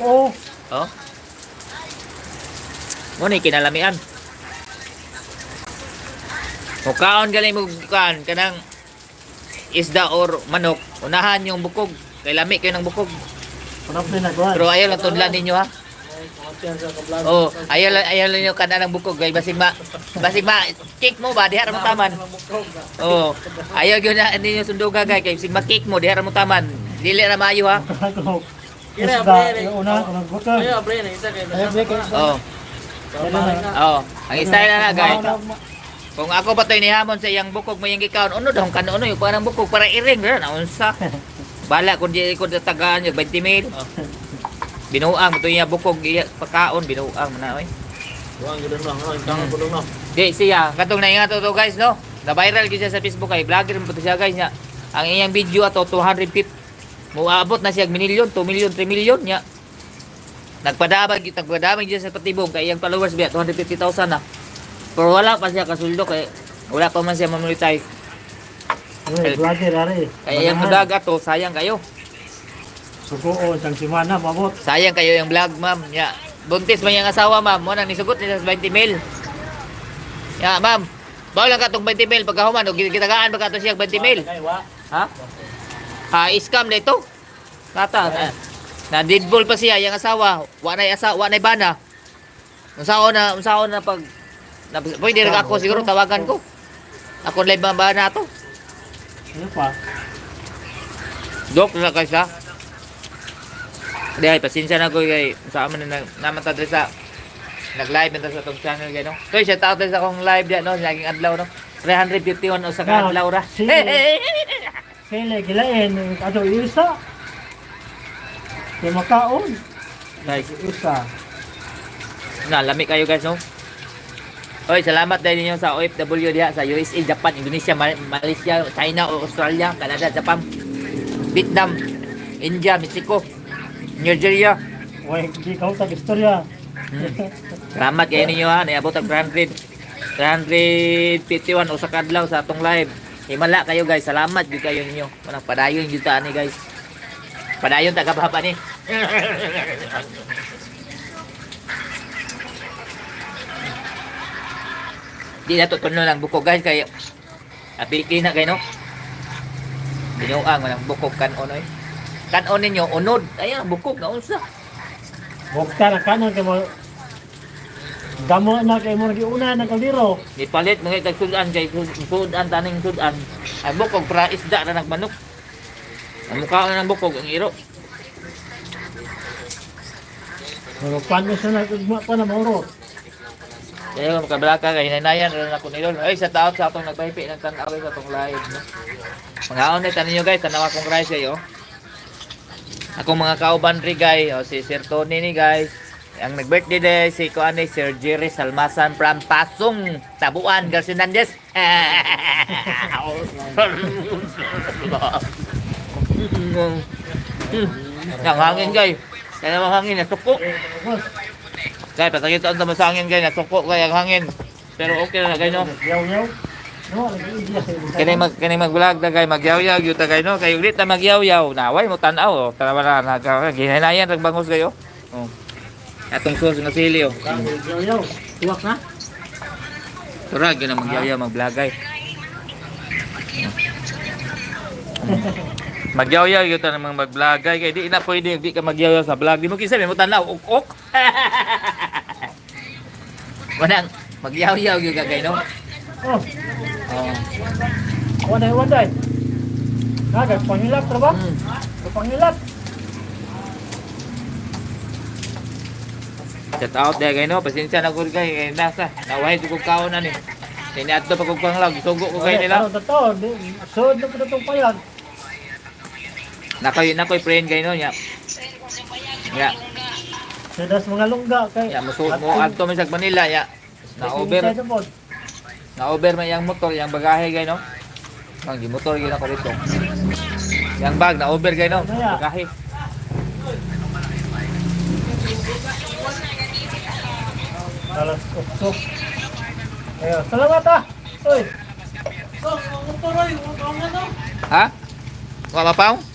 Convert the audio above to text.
Oo. Oh. Mo ni kinalamian. Mukaon galing mo kan kanang isda or manok, unahan yung bukog. Kay lami kayo ng bukog. Sarap din na kuhan. Pero ayaw lang tudlan ninyo ha. Oh, ayaw lang yung kana ng bukog kay basig ma cake mo ba diha ra mo taman. Oh, ayaw gyud na ninyo sunduga kay basig ma cake mo diha ra mo taman. Dili ra maayo ha. Kira yung una ko nagbukod. Ayo pre na isa kay. Oh. Oh, ang style na guys. Kung ako patoy ni hamon sa iyang bukog mo yung gikaon, uno daw kanuno yung parang bukog para iring ra na unsa. Bala kun di ko tagaan yung 20 mil. Binuang to niya bukog iya pagkaon binuang man oy. Buang gid na, ang pulong na. Di siya katong naingat to guys no. Na viral gyud siya sa Facebook kay vlogger mo to siya guys nya. Ang iyang video ato 250 moabot na siya milyon, 2 milyon, 3 milyon nya. Nagpadabag siya sa patibong kay iyang followers biya 250,000 na. Pero wala pa siya kasuldo kay wala pa man siya monetize. Uy, vlogger ari. Kaya yung vlog ato sayang kayo. Suko sang semana mabot. Sayang kayo yung vlog, ma'am. Ya, buntis man yung asawa, ma'am. Mo nang nisugot niya sa 20 mil. Ya, ma'am. Bawa lang ka tong 20 mil pagkahuman o gitagaan ba ka to siya 20 mil? Ha? Ha, scam na ito. Kata, na deadball pa siya yung asawa. Wa nay bana. Unsaon na pag pwede rin ako siguro tawagan ko. Ako live ba na to? Ano pa? Joke na kasi siya. Dahil pasensya na ko kay sa amin na naman ta sa nag-live na sa tong channel kay no. Kay shout out sa akong live diyan no, laging adlaw no. 351 o sa adlaw ra. Sila gilain ato isa. Kay makaon. Guys, Isa. na lami kayo guys no. Oy, salamat dahil ninyo sa OFW diha sa USA, Japan, Indonesia, Malaysia, China, Australia, Canada, Japan, Vietnam, India, Mexico, Nigeria. Uy, di ka utag istorya. Salamat kayo ninyo ha, niabot ang 351 o sa kadlaw sa atong live. Himala kayo guys, salamat gyud kayo ninyo. Manang padayon gyud ta ni guys. Padayon ta kababa ni. Di na to tuno lang bukog guys kay apiki na kay no. Binuang man ang bukog kanon oy. Kanon ninyo unod. Ayan bukog na unsa. Bukta na kanon kay mo. Damo na kay mo giuna na kaliro. Ipalit mga tagsudan kay sudan taning sudan. Ay bukog para isda na nagmanok. Ang mukha na ng bukog ang iro. Pero paano siya nagugma pa na mauro? Kaya kung makabalaka kay hinanayan rin ako nilon. Ay sa tao sa atong nagpahipi ng tanaw sa atong live. No? Mga onay tanin nyo guys, tanaw akong rice kayo. Akong mga kauban rin guys, o, si Sir Tony ni guys. Ang nag-birthday day si Kuani, Sir Jerry Salmasan from Pasong, Tabuan, Garcinandes. Ang hangin guys. Kaya naman hangin, nasuko. Guys, patagit ang tamasangin guys, nasuko kaya ang hangin. Pero okay na guys no. Yaw-yaw. No, Kani mag-vlog na guys, magyaw-yaw gyud ta guys no. Kay ulit na magyaw-yaw, naway mo tan-aw. Tara na ginahinayan rag bangos kayo. Oh. Atong sauce nga sili oh. Yaw-yaw. Tuwak na. Tara gyud na magyaw-yaw, mag-vlog guys. Magyaw-yaw gyud ta namang mag-vlog guys. Kay di na pwede di ka magyaw-yaw sa vlog. Di mo kinsa mo tan-aw ok. Wanang magyaw-yaw gyud ka guys no. Oh, Oh. waday. Naga pangilap ra ba? Pangilap. Shout out there guys no. Pasensya na ko guys kay nasa naway ko kaon na ni. Kini adto pa kog panglag, sugo ko kay nila. Ano to? Sud na pud tong payag. Nakoy friend guys no nya. Ya, Sedas mga lungga kay. ya mo adto man sa Manila ya. Na-over man yang motor, yang bagahe guys no. Ang motor gyud ako dito. Yang bag na-over guys no. Bagahe. Alas usok. Ayo, salamat ah. Oy. Ha? Wa mapaw?